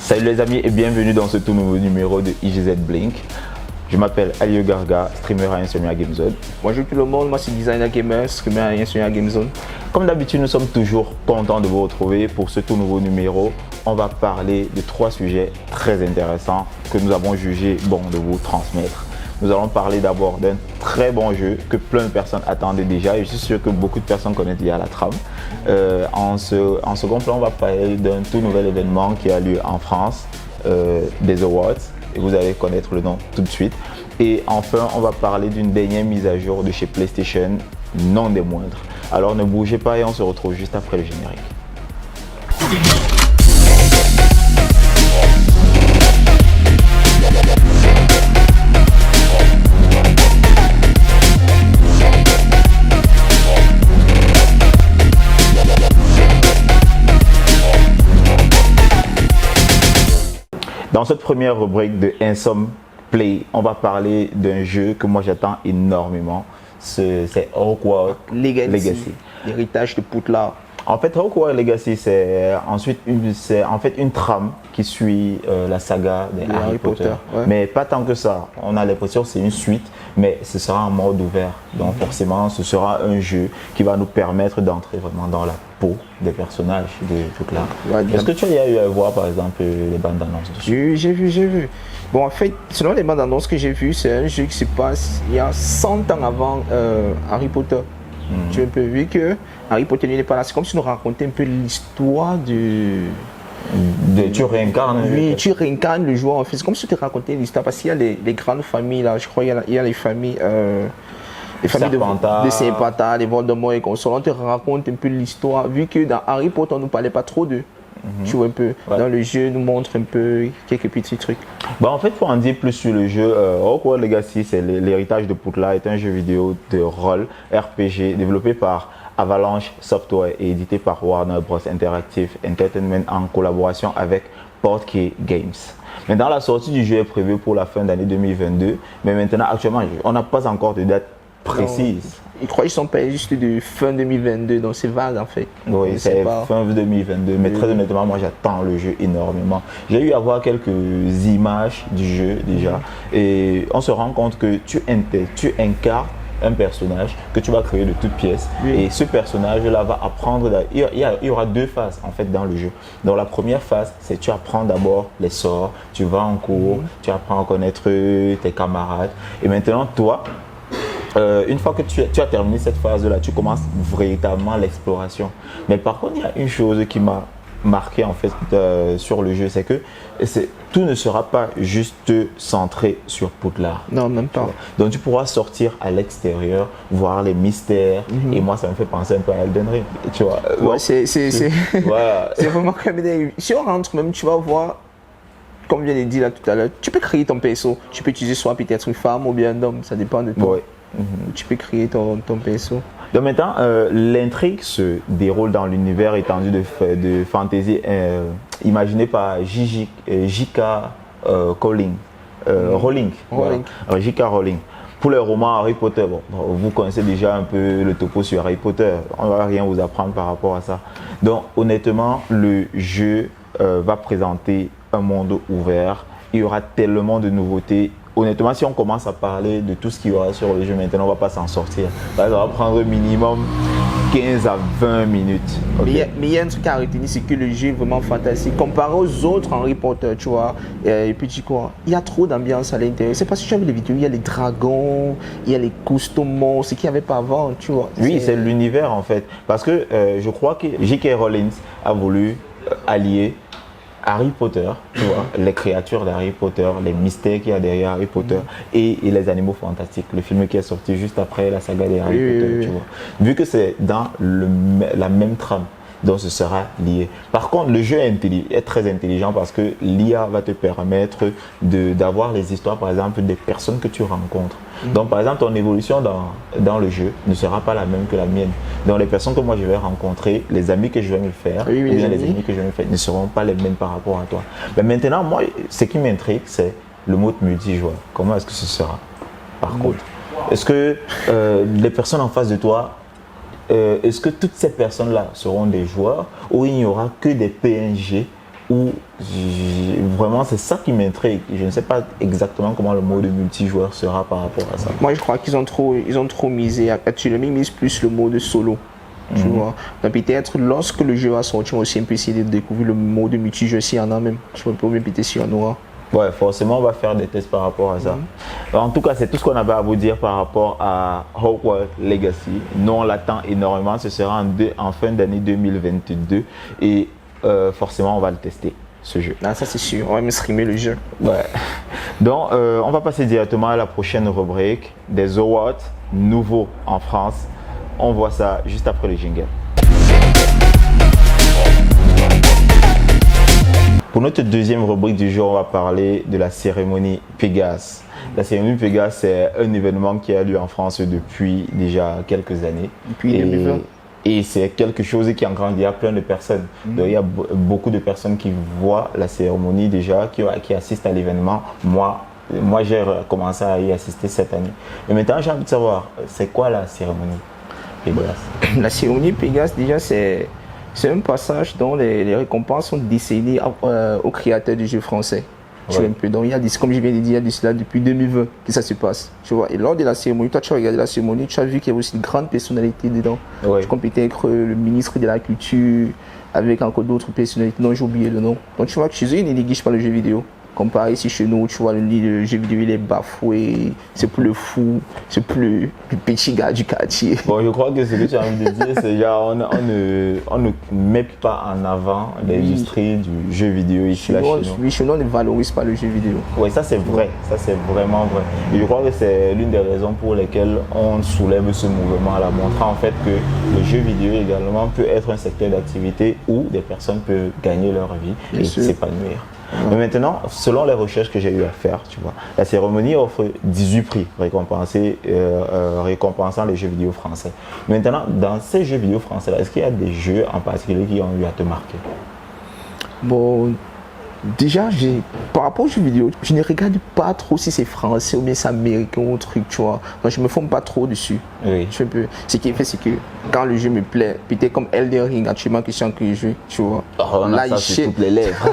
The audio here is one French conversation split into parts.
Salut les amis et bienvenue dans ce tout nouveau numéro de IGZ Blink. Je m'appelle Aliou Garga, streamer à Insomnia Game Zone. Bonjour tout le monde, moi c'est Designer Gamer, streamer à Insomnia Game Zone. Comme d'habitude, nous sommes toujours contents de vous retrouver pour ce tout nouveau numéro. On va parler de 3 sujets très intéressants que nous avons jugé bon de vous transmettre. Nous allons parler d'abord d'un très bon jeu que plein de personnes attendaient déjà et je suis sûr que beaucoup de personnes connaissent déjà la trame. En second plan, on va parler d'un tout nouvel événement qui a lieu en France, des Awards, et vous allez connaître le nom tout de suite. Et enfin, on va parler d'une dernière mise à jour de chez PlayStation, non des moindres. Alors ne bougez pas et on se retrouve juste après le générique. Dans cette première rubrique de Insom Play, on va parler d'un jeu que moi j'attends énormément. C'est Hogwarts Legacy. L'héritage de Poudlard. En fait, Hogwarts Legacy, c'est une trame qui suit la saga de Harry Potter. Ouais. Mais pas tant que ça. On a l'impression que c'est une suite, mais ce sera en mode ouvert. Donc forcément, ce sera un jeu qui va nous permettre d'entrer vraiment dans la peau des personnages de Poudlard. Ouais, est-ce que tu as eu à voir par exemple les bandes annonces dessus? J'ai vu. Bon, en fait, selon les bandes annonces que j'ai vues, c'est un jeu qui se passe il y a 100 ans avant Harry Potter. Tu as un peu vu que Harry Potter n'est pas là. C'est comme si nous racontait un peu l'histoire tu réincarnes. Oui, tu réincarnes le joueur en fait. C'est comme si tu racontais l'histoire parce qu'il y a les grandes familles là. Je crois qu'il y a les familles. Les familles de Serpentard, les Voldemort et consorts. On te raconte un peu l'histoire. Vu que dans Harry Potter, on ne parlait pas trop d'eux. Tu vois un peu. Ouais. Dans le jeu, nous montre un peu quelques petits trucs. Bah en fait, pour en dire plus sur le jeu, Hogwarts Legacy, c'est l'héritage de Poudlard, est un jeu vidéo de rôle RPG développé par Avalanche Software et édité par Warner Bros Interactive Entertainment en collaboration avec Portkey Games. Maintenant, la sortie du jeu est prévue pour la fin d'année 2022, mais maintenant, actuellement, on n'a pas encore de date précise. Je crois qu'ils sont payés juste de fin 2022, donc c'est vague en fait. Oui, c'est fin 2022, mais très honnêtement, moi j'attends le jeu énormément. J'ai eu à voir quelques images du jeu déjà, et on se rend compte que tu incarnes un personnage que tu vas créer de toutes pièces, et ce personnage-là va apprendre. Il y aura 2 phases en fait dans le jeu. Donc la première phase, c'est tu apprends d'abord les sorts, tu vas en cours, tu apprends à connaître tes camarades, et maintenant toi, une fois que tu as terminé cette phase-là, tu commences véritablement l'exploration. Mais par contre, il y a une chose qui m'a marqué en fait sur le jeu, c'est que tout ne sera pas juste centré sur Poudlard. Non, même pas. Donc tu pourras sortir à l'extérieur, voir les mystères, et moi ça me fait penser un peu à Elden Ring, tu vois. Ouais, c'est vraiment comme si on rentre même, tu vas voir. Comme je l'ai dit là tout à l'heure, tu peux créer ton perso. Tu peux utiliser soit peut-être une femme ou bien un homme, ça dépend de toi. Ouais. Tu peux créer ton perso. Donc maintenant, l'intrigue se déroule dans l'univers étendu de fantasy imaginé par J.K. Rowling. J.K. Rowling. Pour les romans Harry Potter, bon, vous connaissez déjà un peu le topo sur Harry Potter. On ne va rien vous apprendre par rapport à ça. Donc honnêtement, le jeu va présenter un monde ouvert. Il y aura tellement de nouveautés. Honnêtement, si on commence à parler de tout ce qu'il y aura sur le jeu maintenant, on ne va pas s'en sortir. Ça va prendre minimum 15 à 20 minutes. Okay. Mais il y a un truc à retenir, c'est que le jeu est vraiment fantastique. Comparé aux autres Harry Potter, tu vois, et puis tu crois, il y a trop d'ambiance à l'intérieur. C'est parce que tu as vu les vidéos, il y a les dragons, il y a les costumes, ce qu'il n'y avait pas avant, tu vois. Oui, c'est l'univers en fait. Parce que je crois que J.K. Rowling a voulu allier Harry Potter, tu vois, les créatures d'Harry Potter, les mystères qu'il y a derrière Harry Potter et les animaux fantastiques, le film qui est sorti juste après la saga de Harry Potter, tu vois. Vu que c'est dans la même trame, donc ce sera lié. Par contre, le jeu est très intelligent parce que l'IA va te permettre d'avoir les histoires, par exemple, des personnes que tu rencontres. Donc, par exemple, ton évolution dans le jeu ne sera pas la même que la mienne. Donc, les personnes que moi je vais rencontrer, les amis que je vais me faire, ou bien les amis que je vais me faire, ne seront pas les mêmes par rapport à toi. Mais maintenant, moi, ce qui m'intrigue, c'est le mode multijoueur. Comment est-ce que ce sera, par contre? Est-ce que les personnes en face de toi, est-ce que toutes ces personnes-là seront des joueurs ou il n'y aura que des PNG où vraiment, c'est ça qui m'intrigue. Je ne sais pas exactement comment le mode multijoueur sera par rapport à ça. Moi, je crois qu'ils ont trop misé. Actuellement, ils misent plus le mode solo. Tu vois. Donc peut-être lorsque le jeu va sortir, on va aussi un peu essayer de découvrir le mode multijoueur s'il y en a même. Je ne peux pas peut-être s'il y en aura. Ouais, forcément, on va faire des tests par rapport à ça. En tout cas, c'est tout ce qu'on avait à vous dire par rapport à Hogwarts Legacy. Nous, on l'attend énormément. Ce sera en fin d'année 2022. Et forcément, on va le tester, ce jeu. Ah, ça, c'est sûr. On va même streamer le jeu. Ouais. Donc, on va passer directement à la prochaine rubrique des awards nouveaux en France. On voit ça juste après le jingle. Pour notre deuxième rubrique du jour, on va parler de la cérémonie Pégase. La cérémonie Pégase, c'est un événement qui a lieu en France depuis déjà quelques années. Depuis 2020. Et c'est quelque chose qui engrange déjà plein de personnes. Donc, il y a beaucoup de personnes qui voient la cérémonie déjà, qui assistent à l'événement. Moi, j'ai commencé à y assister cette année. Et maintenant, j'ai envie de savoir, c'est quoi la cérémonie Pégase? La cérémonie Pégase, déjà, c'est un passage dont les récompenses sont décernées aux créateurs du jeu français. Tu vois un peu. Donc, comme je viens de dire, il y a de cela depuis 2020 que ça se passe. Tu vois. Et lors de la cérémonie, toi, tu as regardé la cérémonie, tu as vu qu'il y a aussi une grande personnalité dedans. Ouais. Comme peut-être le ministre de la Culture, avec encore d'autres personnalités dont j'ai oublié le nom. Donc, tu vois que chez eux, ils ne négligent pas le jeu vidéo. Comme par ici chez nous, tu vois, le jeu vidéo il est bafoué, c'est pour le fou, c'est pour le petit gars du quartier. Bon, je crois que ce que tu as envie de dire, c'est genre on ne met pas en avant l'industrie du jeu vidéo ici là chez nous. Oui, chez nous, on ne valorise pas le jeu vidéo. Oui, ça c'est vrai, ça c'est vraiment vrai. Et je crois que c'est l'une des raisons pour lesquelles on soulève ce mouvement à la montrant en fait que le jeu vidéo également peut être un secteur d'activité où des personnes peuvent gagner leur vie et s'épanouir. Mais maintenant, selon les recherches que j'ai eu à faire, tu vois, la cérémonie offre 18 prix récompensant les jeux vidéo français. Maintenant, dans ces jeux vidéo français, est-ce qu'il y a des jeux en particulier qui ont eu à te marquer? Bon, déjà, par rapport aux jeux vidéo, je ne regarde pas trop si c'est français ou bien c'est américain ou truc, tu vois. Donc, je me forme pas trop dessus. Oui. Ce qui est fait, c'est que quand le jeu me plaît, peut-être comme Elden Ring, actuellement, que je joue, tu vois. Oh, on a ça sur toutes les lèvres.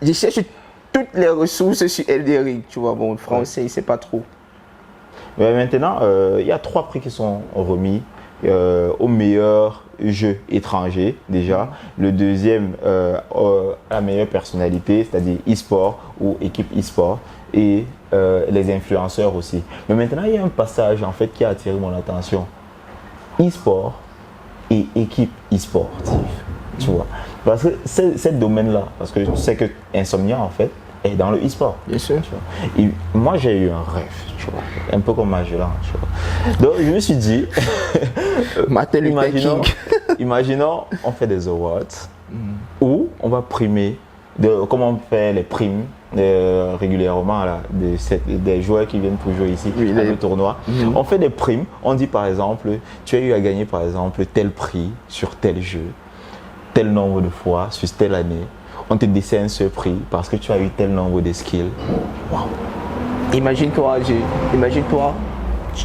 Je cherche toutes les ressources sur Elden Ring, tu vois. Bon, français, il sait pas trop. Mais maintenant, il y a 3 prix qui sont remis. Au meilleur jeu étranger déjà, le deuxième la meilleure personnalité, c'est-à-dire e-sport ou équipe e-sport, et les influenceurs aussi. Mais maintenant il y a un passage en fait qui a attiré mon attention, e-sport et équipe e-sportive, tu vois, parce que ces domaines-là, parce que tu sais que Insomnia en fait est dans le e-sport. Bien sûr. Tu vois. Et moi, j'ai eu un rêve, tu vois, un peu comme Magellan, tu vois. Donc, je me suis dit, imaginons, on fait des awards où on va primer, comme on fait les primes régulièrement là, des joueurs qui viennent pour jouer ici à le tournoi. On fait des primes, on dit par exemple, tu as eu à gagner par exemple tel prix sur tel jeu, tel nombre de fois sur telle année. On te décerne ce prix parce que tu as eu tel nombre de skills. Wow. Imagine-toi,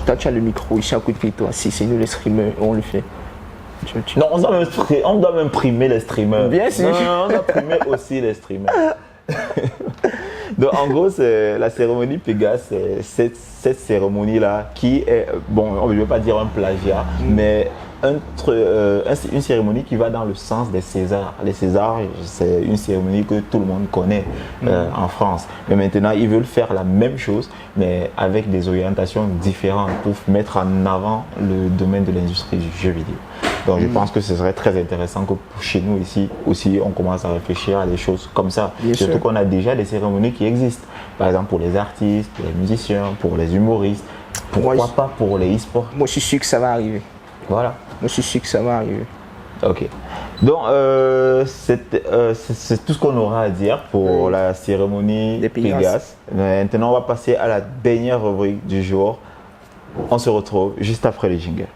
toi tu as le micro ici à côté de toi, si c'est nous les streamers, on le fait. Non, on doit même primer les streamers. Bien sûr. Non, on doit primer aussi les streamers. Donc en gros, c'est la cérémonie Pégase, c'est cette cérémonie-là qui est, bon, je ne veux pas dire un plagiat, mais une cérémonie qui va dans le sens des Césars. Les Césars, c'est une cérémonie que tout le monde connaît en France. Mais maintenant, ils veulent faire la même chose, mais avec des orientations différentes pour mettre en avant le domaine de l'industrie du jeu vidéo. Donc je pense que ce serait très intéressant que chez nous ici aussi on commence à réfléchir à des choses comme ça. Surtout qu'on a déjà des cérémonies qui existent. Par exemple pour les artistes, pour les musiciens, pour les humoristes. Pourquoi pas pour les e-sports? Moi je suis sûr que ça va arriver. Voilà. Moi je suis sûr que ça va arriver. Ok. Donc c'est tout ce qu'on aura à dire pour la cérémonie Pégase. Maintenant on va passer à la dernière rubrique du jour. On se retrouve juste après les jingles.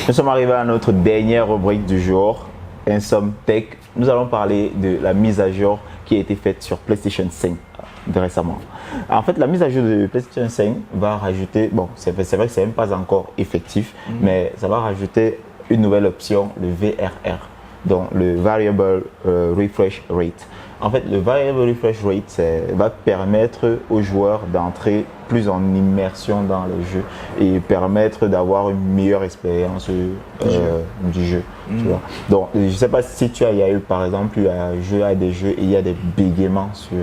Nous sommes arrivés à notre dernière rubrique du jour, InsomTech. Nous allons parler de la mise à jour qui a été faite sur PlayStation 5 récemment. En fait, la mise à jour de PlayStation 5 va rajouter, bon, c'est vrai que c'est même pas encore effectif, mais ça va rajouter une nouvelle option, le VRR. donc le Variable Refresh Rate. En fait, le Variable Refresh Rate va permettre aux joueurs d'entrer plus en immersion dans le jeu et permettre d'avoir une meilleure expérience du jeu. Tu vois. Donc, je ne sais pas si tu as eu par exemple joué à des jeux et il y a des bégaiements sur.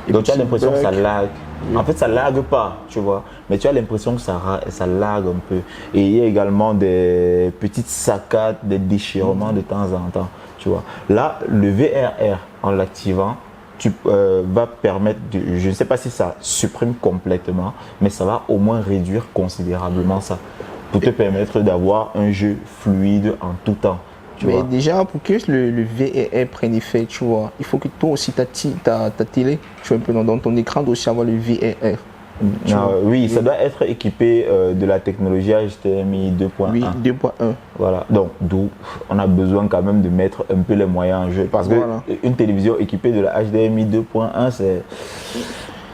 Donc, tu as l'impression que ça lag. En fait, ça lag pas, tu vois, mais tu as l'impression que ça lag un peu. Et il y a également des petites saccades, des déchirements de temps en temps, tu vois. Là, le VRR, en l'activant, va permettre, je ne sais pas si ça supprime complètement, mais ça va au moins réduire considérablement ça, pour te permettre d'avoir un jeu fluide en tout temps. Mais déjà, pour que le VRR prenne effet, tu vois, il faut que toi aussi, ta télé, tu vois, un peu dans ton écran, doit aussi avoir le VRR. Oui, ça doit être équipé de la technologie HDMI 2.1. Oui, 2.1. Voilà, donc d'où on a besoin quand même de mettre un peu les moyens en jeu. Parce qu'une télévision équipée de la HDMI 2.1,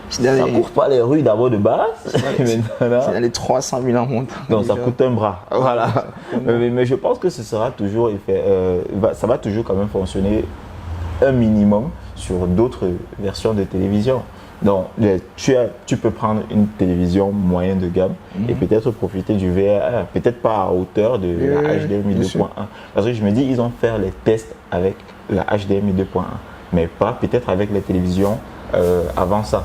ça ne court pas les rues d'abord de base. C'est dans les 300 000 en montant. Donc ça coûte un bras. Voilà. Mais je pense que ce sera toujours ça va toujours quand même fonctionner un minimum sur d'autres versions de télévision. Donc tu peux prendre une télévision moyenne de gamme et peut-être profiter du VRR, peut-être pas à hauteur de la HDMI 2.1. Parce que je me dis, ils ont fait les tests avec la HDMI 2.1, mais pas peut-être avec les télévisions avant ça.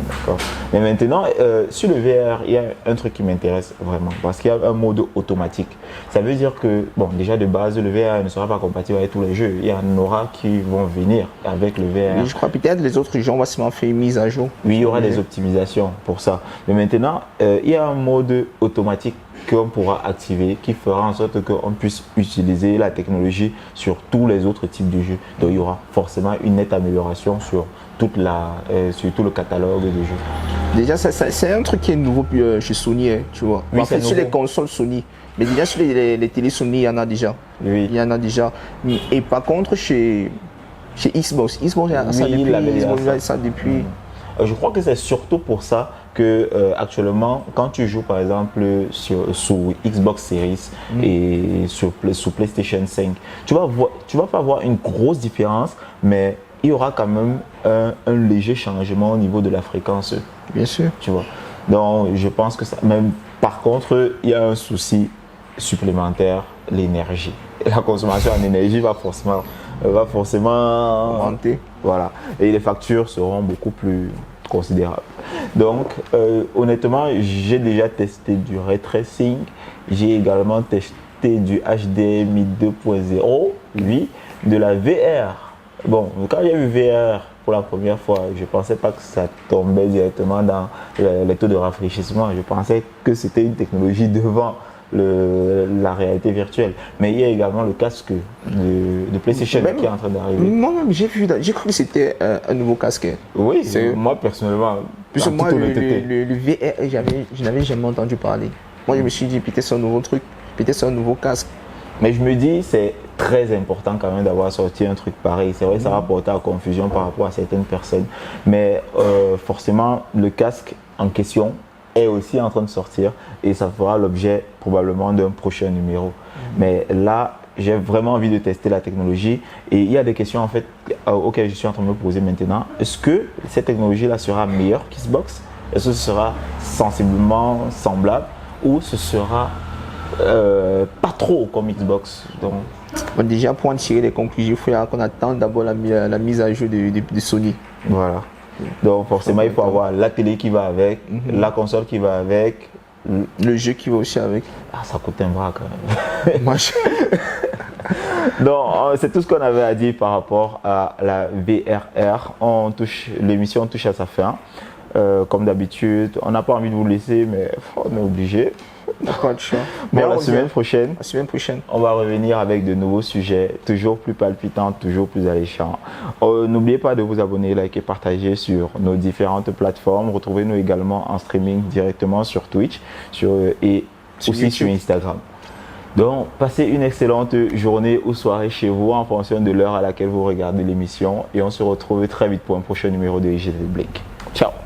D'accord. Mais maintenant, sur le VR, il y a un truc qui m'intéresse vraiment, parce qu'il y a un mode automatique. Ça veut dire que, bon, déjà de base, le VR ne sera pas compatible avec tous les jeux. Il y en aura qui vont venir avec le VR. Oui, je crois peut-être les autres jeux, on va seulement faire une mise à jour. Oui, il y aura des optimisations pour ça. Mais maintenant, il y a un mode automatique qu'on pourra activer qui fera en sorte qu'on puisse utiliser la technologie sur tous les autres types de jeux. Donc il y aura forcément une nette amélioration sur tout le catalogue de jeux. Déjà, c'est un truc qui est nouveau chez Sony, hein, tu vois. Oui, en fait, sur les consoles Sony, mais déjà sur les télé Sony, il y en a déjà. Oui. Il y en a déjà. Et par contre, chez Xbox, ça depuis. Je crois que c'est surtout pour ça que actuellement, quand tu joues par exemple sous Xbox Series et sous PlayStation 5, tu vas pas voir une grosse différence, mais il y aura quand même un léger changement au niveau de la fréquence. Bien sûr. Tu vois. Donc, je pense que ça. Même par contre, il y a un souci supplémentaire, l'énergie. La consommation en énergie va forcément augmenter. Voilà. Et les factures seront beaucoup plus considérables. Donc, honnêtement, j'ai déjà testé du ray tracing. J'ai également testé du HDMI 2.0, oui, de la VR. Bon, quand j'ai vu VR pour la première fois, je ne pensais pas que ça tombait directement dans les taux de rafraîchissement. Je pensais que c'était une technologie devant la réalité virtuelle. Mais il y a également le casque de PlayStation qui est en train d'arriver. Moi-même, j'ai cru que c'était un nouveau casque. Oui, moi personnellement. Puisque moi, le VR, je n'avais jamais entendu parler. Moi, je me suis dit, peut-être c'est un nouveau truc, peut-être c'est un nouveau casque. Mais je me dis, c'est très important quand même d'avoir sorti un truc pareil. C'est vrai que ça va porter à confusion par rapport à certaines personnes. Mais forcément, le casque en question est aussi en train de sortir et ça fera l'objet probablement d'un prochain numéro. Mais là, j'ai vraiment envie de tester la technologie et il y a des questions en fait auxquelles je suis en train de me poser maintenant. Est-ce que cette technologie-là sera meilleure qu'Xbox? Est-ce que ce sera sensiblement semblable ou ce sera pas trop comme Xbox? Donc, bon, déjà, pour en tirer des conclusions, il faut qu'on attende d'abord la mise à jour de Sony. Voilà. Donc forcément, il faut avoir la télé qui va avec, la console qui va avec, le jeu qui va aussi avec. Ah, ça coûte un bras quand même. Donc c'est tout ce qu'on avait à dire par rapport à la VRR. L'émission touche à sa fin. Comme d'habitude, on n'a pas envie de vous laisser, mais on est obligé. Pas de choix. Bon, la semaine prochaine, on va revenir avec de nouveaux sujets, toujours plus palpitants, toujours plus alléchants. N'oubliez pas de vous abonner, liker, partager sur nos différentes plateformes. Retrouvez-nous également en streaming directement sur Twitch et aussi sur Instagram. Donc, passez une excellente journée ou soirée chez vous en fonction de l'heure à laquelle vous regardez l'émission. Et on se retrouve très vite pour un prochain numéro de IGTV Blink. Ciao!